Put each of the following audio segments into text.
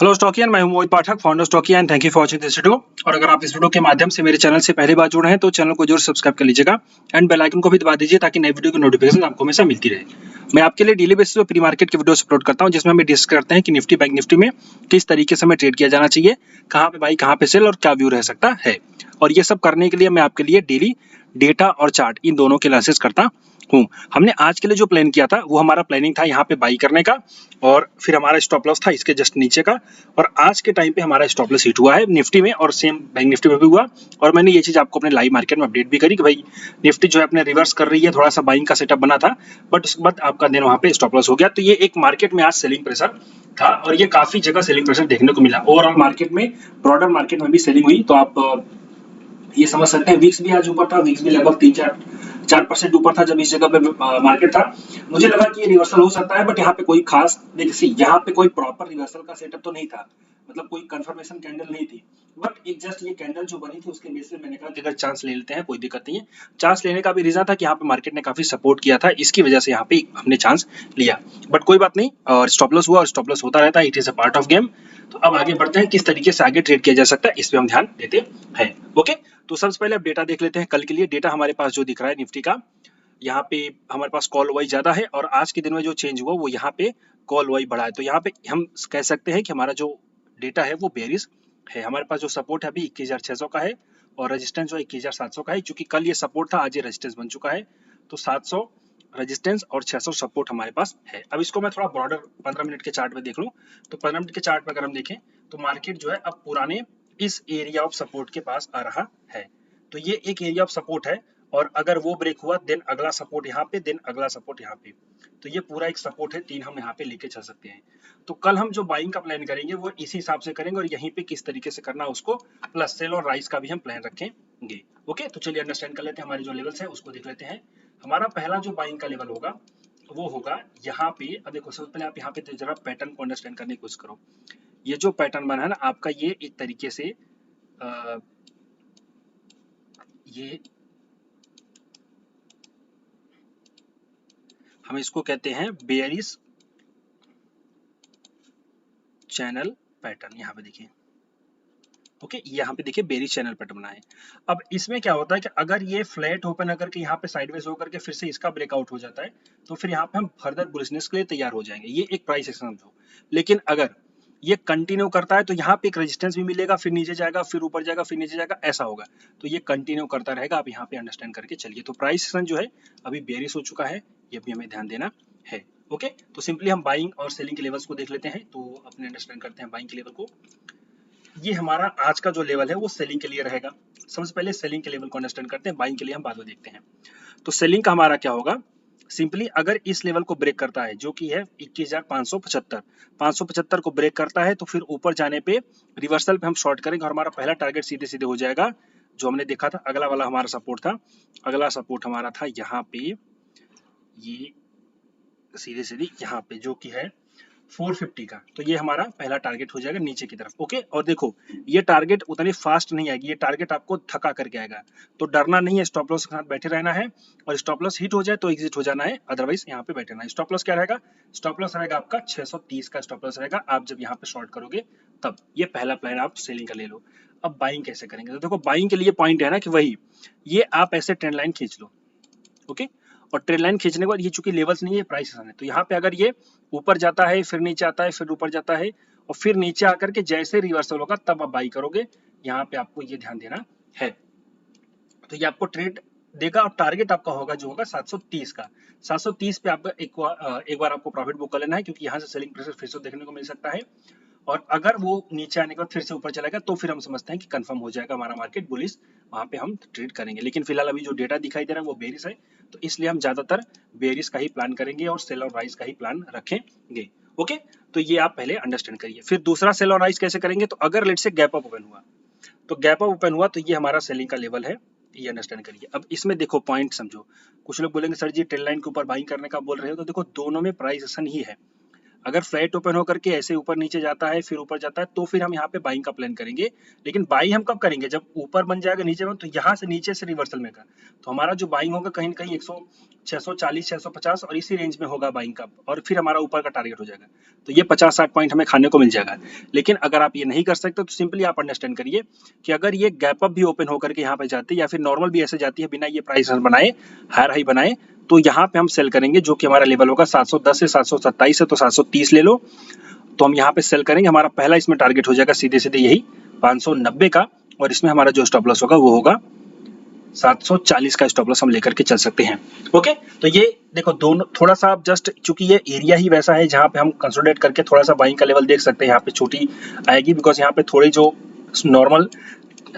Hello Stockian, मैं हूं Mohit Pathak, founder Stockian. Thank you for watching this video. और अगर आप इस वीडियो के माध्यम से मेरे चैनल से पहली बार जुड़े हैं तो चैनल को जरूर सब्सक्राइब कर लीजिएगा एंड बेल आइकन को भी दबा दीजिए ताकि नई वीडियो की नोटिफिकेशन आपको हमेशा मिलती रहे। मैं आपके लिए डेली बेसिस पे प्री मार्केट की वीडियो अपलोड करता हूं जिसमें हम डिस्कस करते हैं कि निफ्टी बैंक निफ्टी में किस तरीके से हमें ट्रेड किया जाना चाहिए, कहाँ पे बाई कहाँ पे सेल और क्या व्यू रह सकता है। और ये सब करने के लिए मैं आपके लिए डेली डेटा और चार्ट इन दोनों के एनालिसिस करता हूँ। हमने आज के लिए जो प्लान किया था वो हमारा प्लानिंग था यहाँ पे बाई करने का, और फिर हमारा स्टॉप लॉस था इसके जस्ट नीचे का। और आज के टाइम पे हमारा स्टॉप लॉस हिट हुआ है निफ्टी में और सेम बैंक निफ्टी में भी हुआ। और मैंने ये चीज आपको अपने लाइव मार्केट में अपडेट भी करी कि भाई निफ्टी जो है अपने रिवर्स कर रही है, थोड़ा सा बाइंग का सेटअप बना था बट उसके बाद आपका दिन वहां पे स्टॉप लॉस हो गया। तो ये एक मार्केट में आज सेलिंग प्रेशर था और ये काफी जगह सेलिंग प्रेशर देखने को मिला। ओवरऑल मार्केट में, ब्रॉडर मार्केट में भी सेलिंग हुई। तो आप ये समझ सकते हैं विक्स भी आज ऊपर था, विक्स भी लगभग 3-4% ऊपर था जब इस जगह पे मार्केट था। मुझे लगा कि ये रिवर्सल हो सकता है बट यहाँ पे कोई खास देखिए, यहाँ पे कोई प्रॉपर रिवर्सल का सेटअप तो नहीं था, मतलब कोई कंफर्मेशन कैंडल नहीं थी। बट एक जस्ट ये कैंडल जो बनी थी उसके बेस पे मैंने कहा कि अगर चांस ले लेते हैं कोई दिक्कत नहीं है। चांस लेने का भी रीजन था कि यहाँ पे मार्केट ने काफी सपोर्ट किया था, इसकी वजह से यहाँ पे हमने चांस लिया। बट कोई बात नहीं, और स्टॉप लॉस हुआ और स्टॉप लॉस होता रहता है, it is a part of game. तो अब आगे बढ़ते हैं, किस तरीके से आगे ट्रेड किया जा सकता है इस पे हम ध्यान देते हैं। ओके, तो सबसे पहले अब डेटा देख लेते हैं कल के लिए। डेटा हमारे पास जो दिख रहा है निफ्टी का, यहाँ पे हमारे पास कॉल वाई ज्यादा है और आज के दिन में जो चेंज हुआ वो यहाँ पे कॉल वाई बढ़ा है। तो यहाँ पे हम कह सकते हैं कि हमारा जो डेटा है वो बेरिश है। हमारे पास जो सपोर्ट है अभी 21,600 का है और रेजिस्टेंस जो 21,700 का है। चूंकि कल ये सपोर्ट था, आज ये रेजिस्टेंस बन चुका है। तो 700 रेजिस्टेंस और 600 सपोर्ट हमारे पास है। अब इसको मैं थोड़ा ब्रॉडर 15 मिनट के चार्ट में देख लूं। तो 15 मिनट के चार्ट में अगर हम देखें तो मार्केट जो है अब पुराने इस एरिया ऑफ सपोर्ट के पास आ रहा है। तो ये एक एरिया ऑफ सपोर्ट है और अगर वो ब्रेक हुआ देन अगला सपोर्ट यहाँ पे, देन अगला सपोर्ट यहाँ पे। तो ये पूरा एक सपोर्ट है, 3 हम यहाँ पे लेके चल सकते हैं। तो कल हम जो बाइंग का प्लान करेंगे वो इसी हिसाब से करेंगे और यहीं पे किस तरीके से करना उसको, प्लस सेल और राइस का भी हम प्लान रखेंगे। ओके, तो चलिए अंडरस्टैंड कर लेते हैं हमारे जो लेवल्स है उसको देख लेते हैं। हमारा पहला जो बाइंग का लेवल होगा वो होगा यहाँ पे। अब देखो सबसे पहले आप यहाँ पे जरा पैटर्न को अंडरस्टैंड करने की कोशिश करो। ये जो पैटर्न बना है ना आपका, ये एक तरीके से ये हम इसको कहते हैं बेयरिश चैनल पैटर्न। यहाँ पे देखिए, ओके, यहाँ पे देखिए बेरिश चैनल पैटर्न बना है। अब इसमें क्या होता है कि अगर ये फ्लैट ओपन अगर के यहाँ पे साइडवेज होकर के फिर से इसका ब्रेकआउट हो जाता है तो फिर यहाँ पे हम फर्दर बुलिशनेस के लिए तैयार हो जाएंगे। ये एक प्राइस एक्शन समझो। लेकिन अगर ये कंटिन्यू करता है तो यहाँ पे एक रेजिस्टेंस भी मिलेगा, फिर नीचे जाएगा, फिर ऊपर जाएगा, फिर नीचे जाएगा, ऐसा होगा। तो ये कंटिन्यू करता रहेगा। आप यहाँ पे अंडरस्टैंड करके चलिए। तो प्राइस एक्शन जो है अभी बेरिश हो चुका है, ये भी हमें ध्यान देना है। ओके, तो सिंपली हम बाइंग और सेलिंग के लेवल्स को देख लेते हैं। तो अपने अंडरस्टैंड करते हैं बाइंग के लेवल को। ये हमारा आज का जो लेवल है वो सेलिंग के लिए रहेगा। सबसे पहले सेलिंग के लेवल को अंडरस्टैंड करते हैं, बाइंग के लिए हम बाद में देखते हैं। तो सेलिंग का हमारा क्या होगा, सिंपली अगर इस लेवल को ब्रेक करता है जो कि है 21,575 को ब्रेक करता है तो फिर ऊपर जाने पे रिवर्सल पे हम शॉर्ट करेंगे और हमारा पहला टारगेट सीधे सीधे हो जाएगा जो हमने देखा था। अगला वाला हमारा सपोर्ट था, अगला सपोर्ट हमारा था यहाँ पे, ये सीधे सीधे यहाँ पे जो कि है 450 का। तो ये हमारा पहला टारगेट हो जाएगा नीचे की तरफ। ओके, और देखो ये टारगेट उतनी फास्ट नहीं आएगी, ये टारगेट आपको थका करके आएगा। तो डरना नहीं है, स्टॉप लॉस के साथ बैठे रहना है और स्टॉप लॉस हिट हो जाए तो एग्जिट हो जाना है, अदरवाइज यहाँ पे बैठे रहना है। स्टॉप लॉस क्या रहेगा, स्टॉप लॉस रहेगा आपका 630 का स्टॉप लॉस रहेगा। आप जब यहाँ पे शॉर्ट करोगे तब ये पहला प्लान आप सेलिंग का ले लो। अब बाइंग कैसे करेंगे, तो देखो बाइंग के लिए पॉइंट है ना कि वही ये आप ऐसे ट्रेंड लाइन खींच लो। ओके, और ट्रेंड लाइन खींचने के बाद ये चूंकि लेवल्स नहीं है, प्राइस एक्शन है, तो यहाँ पे अगर ये ऊपर जाता है फिर नीचे आता है फिर ऊपर जाता है और फिर नीचे आकर के जैसे रिवर्सल होगा तब आप बाई करोगे। यहाँ पे आपको ये ध्यान देना है। तो ये आपको ट्रेड देगा और टारगेट आपका होगा जो होगा 730 का। 730 पे आपका एक बार आपको प्रॉफिट बुक कर लेना है क्योंकि यहाँ से सेलिंग प्रेशर फिर से देखने को मिल सकता है। और अगर वो नीचे आने के बाद फिर से ऊपर चलेगा तो फिर हम समझते हैं कि कंफर्म हो जाएगा हमारा मार्केट बुलिश, वहां पे हम ट्रेड करेंगे। लेकिन फिलहाल अभी जो डेटा दिखाई दे रहा है वो बेरिश है, तो इसलिए हम ज्यादातर बेरिश का ही प्लान करेंगे और सेल और राइज का ही प्लान रखेंगे। ओके, तो ये आप पहले अंडरस्टैंड करिए। फिर दूसरा सेल और राइज कैसे करेंगे, तो अगर लेट से गैप अप ओपन हुआ तो गैप अप ओपन हुआ तो ये हमारा सेलिंग का लेवल है, ये अंडरस्टैंड करिए। अब इसमें देखो पॉइंट समझो। कुछ लोग बोलेंगे सर जी ट्रेंड लाइन के ऊपर बाइंग करने का बोल रहे हो, तो देखो दोनों में प्राइस एक्शन ही है। अगर फ्लैट ओपन होकर के ऐसे ऊपर नीचे जाता है फिर ऊपर जाता है तो फिर हम यहाँ पे बाइंग का प्लान करेंगे। लेकिन बाई हम कब करेंगे, जब ऊपर बन जाएगा नीचे बन, तो यहाँ से नीचे से रिवर्सल में का, तो हमारा जो बाइंग होगा कहीं ना कहीं 640 650 और इसी रेंज में होगा बाइंग का, और फिर हमारा ऊपर का टारगेट हो जाएगा। तो ये 50-60 पॉइंट हमें खाने को मिल जाएगा। लेकिन अगर आप ये नहीं कर सकते तो सिंपली आप अंडरस्टैंड करिए कि अगर ये गैप अप भी ओपन होकर के यहाँ पे जाती है या फिर नॉर्मल भी ऐसे जाती है बिना ये प्राइस बनाए, हायर हाई बनाए, तो यहाँ पे हम सेल करेंगे, जो कि हमारा लेवल होगा 710 से 727 है, तो 730 ले लो। तो हम यहाँ पे सेल करेंगे। हमारा पहला इसमें टारगेट हो जाएगा सीधे सीधे यही 590 का, और इसमें हमारा जो स्टॉप लॉस होगा वो होगा 740 का स्टॉप लॉस हम लेकर के चल सकते हैं। ओके, तो ये देखो दोनों थोड़ा सा आप जस्ट, चूंकि ये एरिया ही वैसा है जहाँ पे हम कंसोलिडेट करके थोड़ा सा बाइंग का लेवल देख सकते हैं, यहाँ पे छोटी आएगी बिकॉज यहाँ पे थोड़ी जो नॉर्मल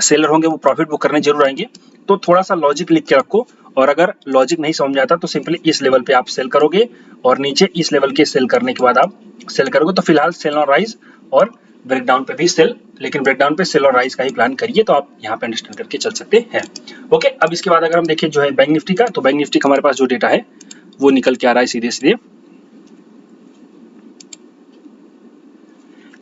सेलर होंगे वो प्रॉफिट बुक करने जरूर आएंगे। तो थोड़ा सा लॉजिक लिख के रखो, और अगर लॉजिक नहीं समझ आता तो सिंपली इस लेवल पे आप सेल करोगे और नीचे इस लेवल के सेल करने के बाद आप सेल करोगे। तो फिलहाल सेल और राइज और ब्रेकडाउन पे भी सेल, लेकिन ब्रेकडाउन पे सेल और राइज का ही प्लान करिए, तो आप यहाँ पे अंडरस्टैंड करके चल सकते हैं। ओके, अब इसके बाद अगर हम देखें जो है बैंक निफ्टी का, तो बैंक निफ्टी का हमारे पास जो डेटा है वो निकल के आ रहा है सीधे सीधे।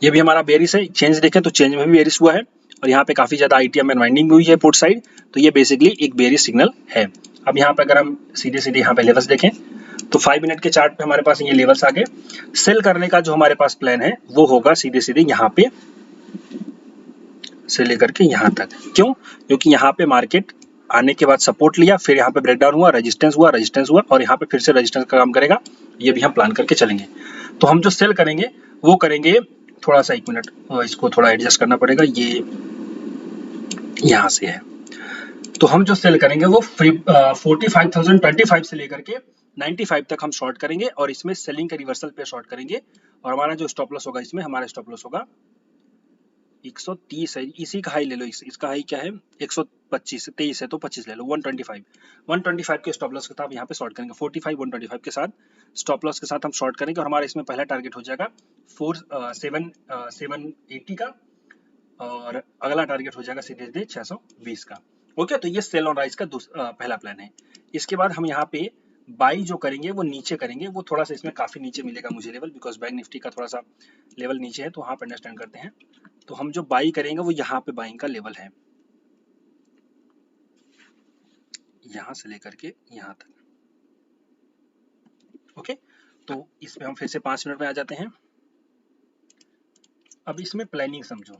ये भी हमारा बेरिस है, चेंज देखें तो चेंज में भी बेरिस हुआ है, और यहाँ पे काफी ज्यादा आईटीएम में अनवाइंडिंग भी हुई है पुट साइड, तो ये बेसिकली एक बेरिस सिग्नल है। अब यहाँ पे अगर हम सीधे सीधे यहाँ पे लेवल्स देखें तो 5 मिनट के चार्ट पे हमारे पास ये लेवल्स आ गए। सेल करने का जो हमारे पास प्लान है वो होगा सीधे सीधे यहाँ पे से लेकर के यहाँ तक। क्यों? क्योंकि यहाँ पे मार्केट आने के बाद सपोर्ट लिया, फिर यहाँ पे ब्रेकडाउन हुआ, रेजिस्टेंस हुआ और यहाँ पे फिर से रेजिस्टेंस का काम करेगा। ये भी हम प्लान करके चलेंगे। तो हम जो सेल करेंगे वो करेंगे, थोड़ा सा 1 मिनट इसको थोड़ा एडजस्ट करना पड़ेगा, ये यहाँ से है। तो हम जो सेल करेंगे वो 45,025 से लेकर के 95 तक हम शॉर्ट करेंगे, और इसमें सेलिंग के रिवर्सल पे शॉर्ट करेंगे। और हमारा जो स्टॉप लॉस होगा, इसमें हमारा स्टॉप लॉस होगा 130 है, इसी का हाई ले लो। इसका हाई क्या है 125 23 है, तो 25 ले लो। 125 के स्टॉप लॉस के साथ यहाँ पे शॉर्ट करेंगे। 45 125 के साथ स्टॉप लॉस के साथ हम शॉर्ट करेंगे, और हमारा इसमें पहला टारगेट हो जाएगा 780 का, और अगला टारगेट हो जाएगा सीधे सीधे 620 का। ओके, तो ये सेल ऑन राइज का पहला प्लान है। इसके बाद हम यहाँ पे बाई जो करेंगे वो नीचे करेंगे, वो थोड़ा सा इसमें काफी नीचे मिलेगा मुझे लेवल, बिकॉज बैंक निफ्टी का थोड़ा सा लेवल नीचे है, तो वहां पे अंडरस्टैंड करते हैं। तो हम जो बाई करेंगे वो यहाँ पे बाइंग का लेवल है, यहाँ से लेकर के यहाँ तक। ओके, तो इसमें हम फिर से 5 मिनट में आ जाते हैं। अब इसमें प्लानिंग समझो,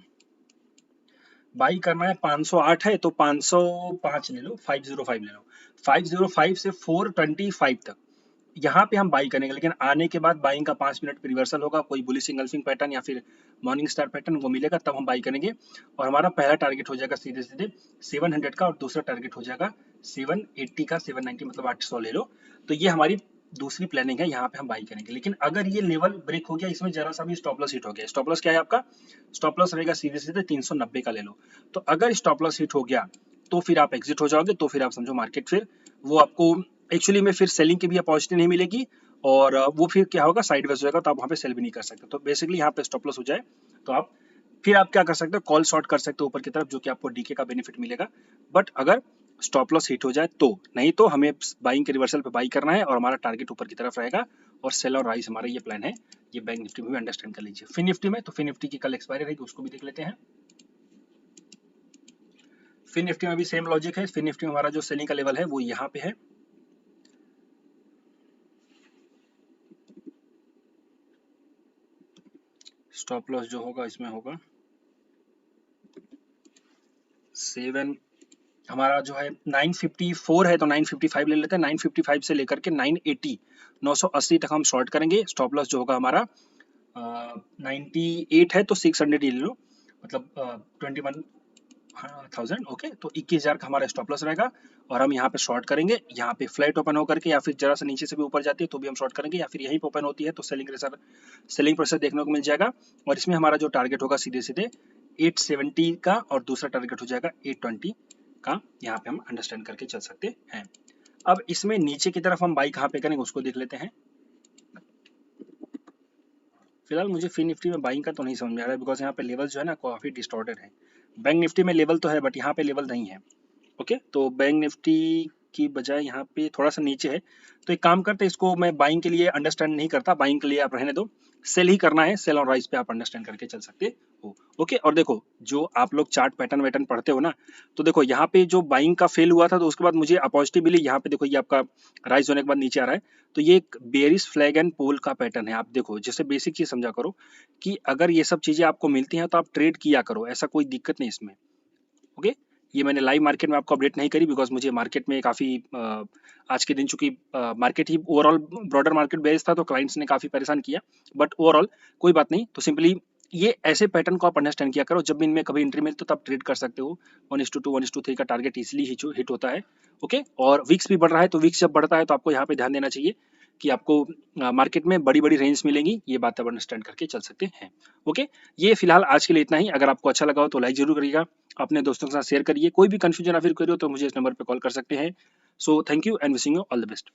बाई करना है 508 है तो 505 ले लो, 505 ले लो। 505 से 425 तक यहाँ पे हम बाई करेंगे, लेकिन आने के बाद बाइंग का 5 मिनट पे रिवर्सल होगा, कोई बुलिश इंगल्फिंग पैटर्न या फिर मॉर्निंग स्टार पैटर्न वो मिलेगा, तब हम बाई करेंगे। और हमारा पहला टारगेट हो जाएगा सीधे सीधे 700 का, और दूसरा टारगेट हो जाएगा 780 का, 790 मतलब 800 ले लो। तो ये हमारी दूसरी प्लानिंग है, यहाँ पे हम बाई करेंगे। लेकिन अगर ये लेवल ब्रेक हो गया, इसमें जरा सा भी स्टॉप लॉस हिट हो गया, स्टॉप लॉस क्या है आपका, स्टॉप लॉस रहेगा सीधे सीधे 390 का ले लो। तो अगर स्टॉप लॉस हिट हो गया तो फिर आप एग्जिट हो जाओगे, तो फिर आप समझो मार्केट फिर वो आपको एक्चुअली में फिर सेलिंग की भी अपॉर्चुनिटी नहीं मिलेगी, और वो फिर क्या होगा साइडवेज हो जाएगा, तो आप वहाँ पे सेल भी नहीं कर सकते। तो बेसिकली यहाँ पे स्टॉप लॉस हो जाए तो आप फिर आप क्या कर सकते हो, कॉल शॉर्ट कर सकते हो ऊपर की तरफ, जो कि आपको डीके का बेनिफिट मिलेगा। बट अगर स्टॉप लॉस हिट हो जाए तो, नहीं तो हमें बाइंग के रिवर्सल पे बाई करना है, और हमारा टारगेट ऊपर की तरफ रहेगा, और सेल और राइज हमारा ये प्लान है। ये बैंक निफ्टी में भी अंडरस्टैंड कर लीजिए। फिन निफ्टी में, तो फिन निफ्टी की कल एक्सपायरी रहेगी, उसको भी देख लेते हैं। फिन निफ्टी में भी सेम लॉजिक है। फिन निफ्टी में हमारा जो सेलिंग का लेवल है वो यहाँ पे है, स्टॉप लॉस जो होगा इसमें होगा 7, हमारा जो है 954 है, तो 955 ले लेते हैं। 955 से लेकर के 980 980 तक हम शॉर्ट करेंगे। स्टॉप लॉस जो होगा हमारा 98 है, तो 600 ही ले लो, मतलब 21,000। ओके, तो 21,000 का हमारा स्टॉप लॉस रहेगा, और हम यहाँ पे शॉर्ट करेंगे। यहाँ पे फ्लैट ओपन होकर के, या फिर जरा सा नीचे से भी ऊपर जाती है तो भी हम शॉर्ट करेंगे, या फिर यहीं पे ओपन होती है तो सेलिंग प्रेशर देखने को मिल जाएगा। और इसमें हमारा जो टारगेट होगा सीधे सीधे 870 का, और दूसरा टारगेट हो जाएगा 820 का। यहाँ पे हम अंडरस्टैंड करके चल सकते हैं। अब इसमें नीचे की तरफ हम बाई कहाँ पे करेंगे उसको देख लेते हैं। फिलहाल मुझे फिन निफ्टी में बाइंग का तो नहीं समझ में आ रहा है, बिकॉज यहाँ पे लेवल जो है ना काफी डिस्टॉर्टेड है। बैंक निफ्टी में लेवल तो है, बट यहाँ पे लेवल नहीं है। ओके, तो बैंक निफ्टी की बजाय यहाँ पे थोड़ा सा नीचे है, तो एक काम करते हैं, इसको मैं बाइंग के लिए अंडरस्टैंड नहीं करता, बाइंग के लिए आप रहने दो, सेल ही करना है, सेल और राइज पे आप अंडरस्टैंड करके चल सकते हो। ओके, और देखो जो आप लोग चार्ट पैटर्न वैटर्न पढ़ते हो ना, तो देखो यहाँ पे जो बाइंग का फेल हुआ था तो उसके बाद मुझे अपॉजिटिव मिली, यहाँ पे देखो ये आपका राइज होने के बाद नीचे आ रहा है, तो ये एक बेयरिश फ्लैग एंड पोल का पैटर्न है। आप देखो जैसे बेसिक चीज समझा करो कि अगर ये सब चीजें आपको मिलती हैं तो आप ट्रेड किया करो, ऐसा कोई दिक्कत नहीं इसमें। ओके, ये मैंने लाइव मार्केट में आपको अपडेट नहीं करी बिकॉज मुझे मार्केट में काफ़ी आज के दिन चूंकि मार्केट ही ओवरऑल ब्रॉडर मार्केट बेस था तो क्लाइंट्स ने काफ़ी परेशान किया, बट ओवरऑल कोई बात नहीं। तो सिंपली ये ऐसे पैटर्न को आप अंडरस्टैंड किया करो, जब भी इनमें कभी एंट्री मिलती तो आप ट्रेड कर सकते हो। 1:2 1:3 का टारगेट इजिली हिट होता है। ओके, और विक्स भी बढ़ रहा है, तो विक्स जब बढ़ता है तो आपको यहाँ पे ध्यान देना चाहिए कि आपको मार्केट में बड़ी बड़ी रेंज मिलेंगी, ये बात आप अंडरस्टैंड करके चल सकते हैं। ओके, ये फिलहाल आज के लिए इतना ही। अगर आपको अच्छा लगा हो तो लाइक जरूर करिएगा, अपने दोस्तों के साथ शेयर करिए, कोई भी कंफ्यूजन या फिर क्वेरी हो तो मुझे इस नंबर पे कॉल कर सकते हैं। So thank you and wishing you all the best.